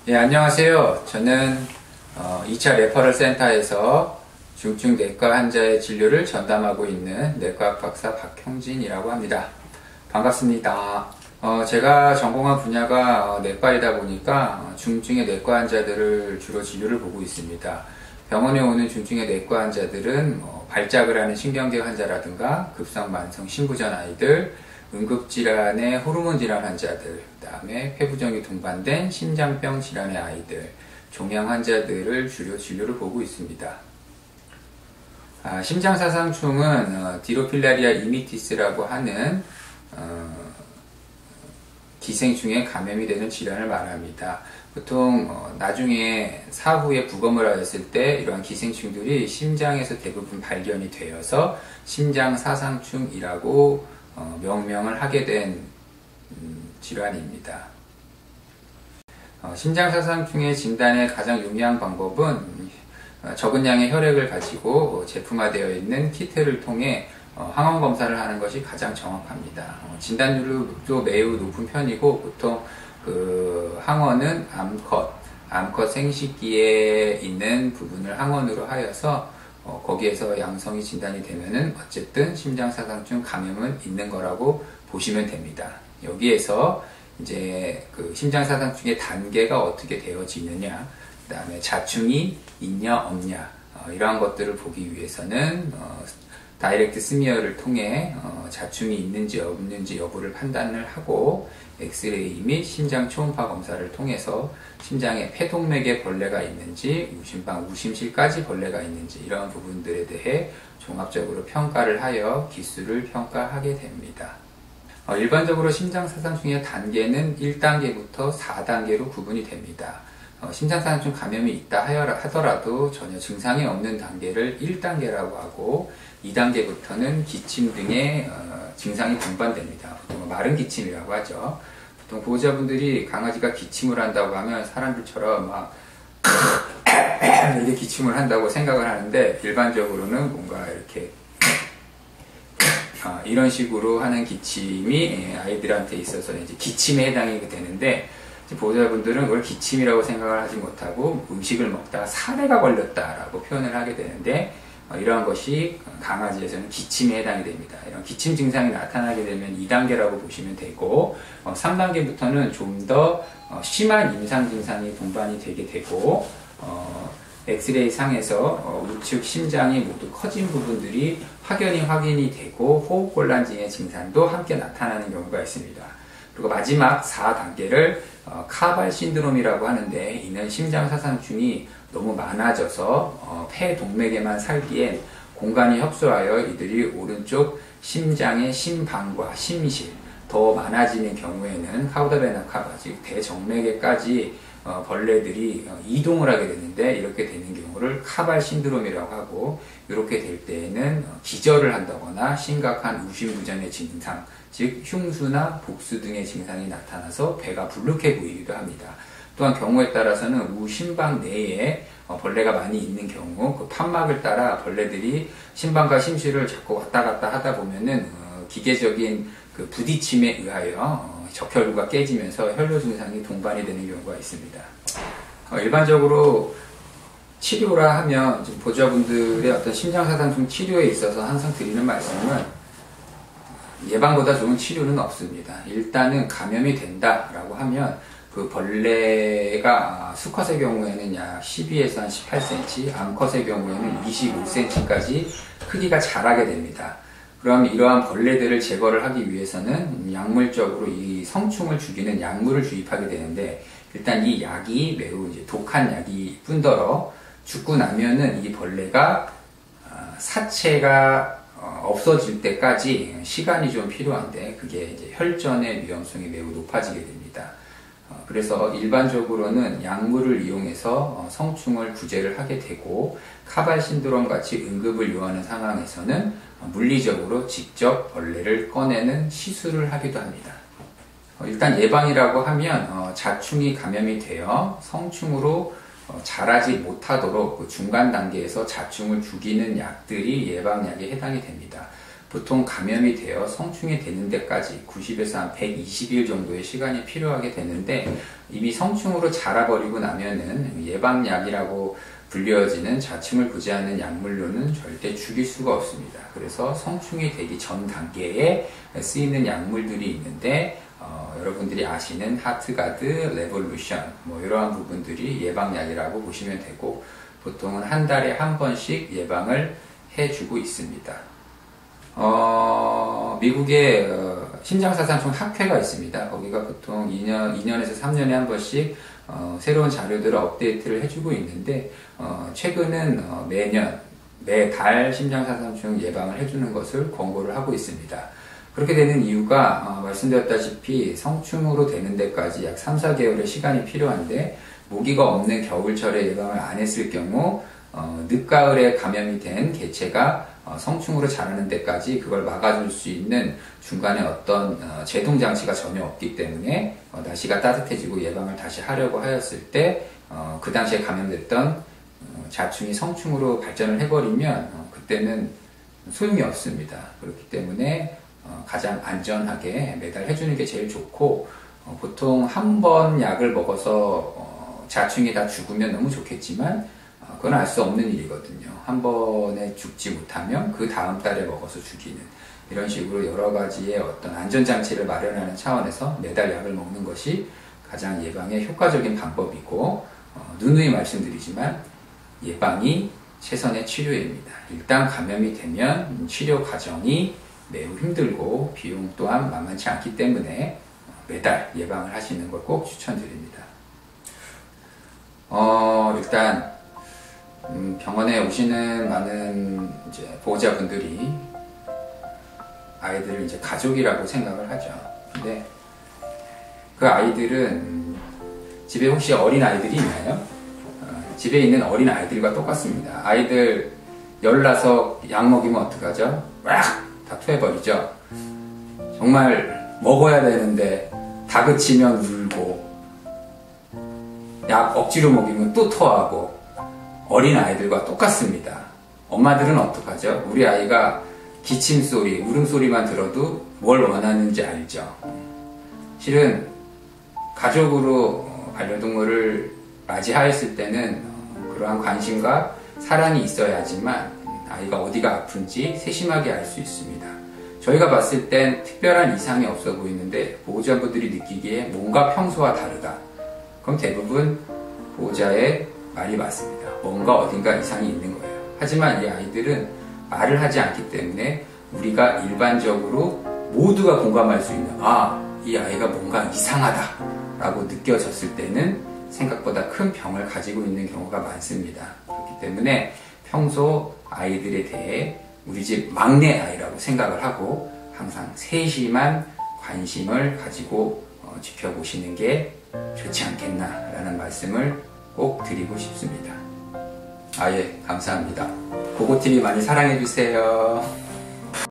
네, 안녕하세요. 저는 2차 레퍼럴 센터에서 중증 내과 환자의 진료를 전담하고 있는 내과학 박사 박형진이라고 합니다. 반갑습니다. 제가 전공한 분야가 내과이다 보니까 중증의 내과 환자들을 주로 진료를 보고 있습니다. 병원에 오는 중증의 내과 환자들은 발작을 하는 신경계 환자라든가 급성 만성 신부전 아이들, 응급질환의 호르몬 질환 환자들, 그 다음에 폐부종이 동반된 심장병 질환의 아이들, 종양 환자들을 주로 진료를 보고 있습니다. 심장사상충은 디로필라리아 이미티스라고 하는 기생충에 감염이 되는 질환을 말합니다. 보통 나중에 사후에 부검을 하였을 때 이러한 기생충들이 심장에서 대부분 발견이 되어서 심장사상충이라고 명명을 하게 된 질환입니다. 심장사상충의 진단의 가장 용이한 방법은 적은 양의 혈액을 가지고 제품화되어 있는 키트를 통해 항원 검사를 하는 것이 가장 정확합니다. 진단율도 매우 높은 편이고 보통 그 항원은 암컷 생식기에 있는 부분을 항원으로 하여서 거기에서 양성이 진단이 되면은 어쨌든 심장사상충 감염은 있는 거라고 보시면 됩니다. 여기에서 이제 그 심장사상충의 단계가 어떻게 되어지느냐, 그 다음에 자충이 있냐 없냐, 이러한 것들을 보기 위해서는 다이렉트 스미어를 통해 자충이 있는지 없는지 여부를 판단을 하고 엑스레이 및 심장 초음파 검사를 통해서 심장에 폐동맥에 벌레가 있는지 우심실까지 벌레가 있는지 이런 부분들에 대해 종합적으로 평가를 하여 기수를 평가하게 됩니다. 일반적으로 심장사상충의 단계는 1단계부터 4단계로 구분이 됩니다. 심장사상충 감염이 있다 하더라도 전혀 증상이 없는 단계를 1단계라고 하고 2단계부터는 기침 등의 증상이 동반됩니다. 보통 마른 기침이라고 하죠. 보통 보호자분들이 강아지가 기침을 한다고 하면 사람들처럼 막 이렇게 기침을 한다고 생각을 하는데 일반적으로는 뭔가 이렇게 이런 식으로 하는 기침이 아이들한테 있어서 이제 기침에 해당이 되는데 보호자분들은 그걸 기침이라고 생각을 하지 못하고 음식을 먹다가 사례가 걸렸다라고 표현을 하게 되는데 이러한 것이 강아지에서는 기침에 해당이 됩니다. 이런 기침 증상이 나타나게 되면 2단계라고 보시면 되고 3단계부터는 좀 더 심한 임상 증상이 동반이 되게 되고 엑스레이 상에서 우측 심장이 모두 커진 부분들이 확연히 되고 호흡곤란증의 증상도 함께 나타나는 경우가 있습니다. 그리고 마지막 4단계를 카발 신드롬이라고 하는데 이는 심장사상충이 너무 많아져서 폐동맥에만 살기엔 공간이 협소하여 이들이 오른쪽 심장의 심방과 심실 더 많아지는 경우에는 카우다베나 카바 즉 대정맥에까지 벌레들이 이동을 하게 되는데 이렇게 되는 경우를 카발 신드롬이라고 하고 이렇게 될 때에는 기절을 한다거나 심각한 우심부전의 증상 즉 흉수나 복수 등의 증상이 나타나서 배가 불룩해 보이기도 합니다. 또한 경우에 따라서는 우심방 내에 벌레가 많이 있는 경우 그 판막을 따라 벌레들이 심방과 심실을 자꾸 왔다 갔다 하다 보면은 기계적인 그 부딪힘에 의하여 적혈구가 깨지면서 혈뇨 증상이 동반이 되는 경우가 있습니다. 일반적으로 치료라 하면 보호자분들의 어떤 심장사상충 치료에 있어서 항상 드리는 말씀은 예방보다 좋은 치료는 없습니다. 일단은 감염이 된다라고 하면 그 벌레가 수컷의 경우에는 약 12에서 한 18cm, 암컷의 경우에는 25cm까지 크기가 자라게 됩니다. 그럼 이러한 벌레들을 제거를 하기 위해서는 약물적으로 이 성충을 죽이는 약물을 주입하게 되는데 일단 이 약이 매우 이제 독한 약이 뿐더러 죽고 나면은 이 벌레가 사체가 없어질 때까지 시간이 좀 필요한데 그게 이제 혈전의 위험성이 매우 높아지게 됩니다. 그래서 일반적으로는 약물을 이용해서 성충을 구제를 하게 되고 카발 신드롬 같이 응급을 요하는 상황에서는 물리적으로 직접 벌레를 꺼내는 시술을 하기도 합니다. 일단 예방이라고 하면 자충이 감염이 되어 성충으로 자라지 못하도록 그 중간 단계에서 자충을 죽이는 약들이 예방약에 해당이 됩니다. 보통 감염이 되어 성충이 되는 데까지 90에서 한 120일 정도의 시간이 필요하게 되는데, 이미 성충으로 자라버리고 나면은 예방약이라고 불려지는 자충을 구제하는 약물로는 절대 죽일 수가 없습니다. 그래서 성충이 되기 전 단계에 쓰이는 약물들이 있는데, 여러분들이 아시는 하트가드, 레볼루션, 이러한 부분들이 예방약이라고 보시면 되고, 보통은 한 달에 한 번씩 예방을 해주고 있습니다. 미국에 심장사상충 학회가 있습니다. 거기가 보통 2년에서 3년에 한 번씩 새로운 자료들을 업데이트를 해주고 있는데, 최근은 매달 심장사상충 예방을 해주는 것을 권고를 하고 있습니다. 그렇게 되는 이유가 말씀드렸다시피 성충으로 되는 데까지 약 3, 4개월의 시간이 필요한데, 모기가 없는 겨울철에 예방을 안 했을 경우 늦가을에 감염이 된 개체가 성충으로 자라는 데까지 그걸 막아줄 수 있는 중간에 어떤 제동장치가 전혀 없기 때문에 날씨가 따뜻해지고 예방을 다시 하려고 하였을 때 그 당시에 감염됐던 자충이 성충으로 발전을 해버리면 그때는 소용이 없습니다. 그렇기 때문에 가장 안전하게 매달 해주는 게 제일 좋고, 보통 한 번 약을 먹어서 자충이 다 죽으면 너무 좋겠지만 그건 알 수 없는 일이거든요. 한 번에 죽지 못하면 그 다음 달에 먹어서 죽이는, 이런 식으로 여러 가지의 어떤 안전장치를 마련하는 차원에서 매달 약을 먹는 것이 가장 예방에 효과적인 방법이고, 누누이 말씀드리지만 예방이 최선의 치료입니다. 일단 감염이 되면 치료 과정이 매우 힘들고 비용 또한 만만치 않기 때문에 매달 예방을 하시는 걸 꼭 추천드립니다. 일단 병원에 오시는 많은 이제 보호자분들이 아이들을 이제 가족이라고 생각을 하죠. 근데 그 아이들은 집에 혹시 어린 아이들이 있나요? 집에 있는 어린 아이들과 똑같습니다. 아이들 열나서 약 먹이면 어떡하죠? 왁! 다 토해버리죠. 정말 먹어야 되는데 다그치면 울고, 약 억지로 먹이면 또 토하고, 어린 아이들과 똑같습니다. 엄마들은 어떡하죠? 우리 아이가 기침소리, 울음소리만 들어도 뭘 원하는지 알죠. 실은 가족으로 반려동물을 맞이하였을 때는 그러한 관심과 사랑이 있어야지만 아이가 어디가 아픈지 세심하게 알 수 있습니다. 저희가 봤을 땐 특별한 이상이 없어 보이는데 보호자분들이 느끼기에 뭔가 평소와 다르다. 그럼 대부분 보호자의 말이 맞습니다. 뭔가 어딘가 이상이 있는 거예요. 하지만 이 아이들은 말을 하지 않기 때문에 우리가 일반적으로 모두가 공감할 수 있는, 이 아이가 뭔가 이상하다 라고 느껴졌을 때는 생각보다 큰 병을 가지고 있는 경우가 많습니다. 그렇기 때문에 평소 아이들에 대해 우리 집 막내 아이라고 생각을 하고 항상 세심한 관심을 가지고 지켜보시는 게 좋지 않겠나라는 말씀을 꼭 드리고 싶습니다. 예, 감사합니다. 고고TV 많이 사랑해주세요.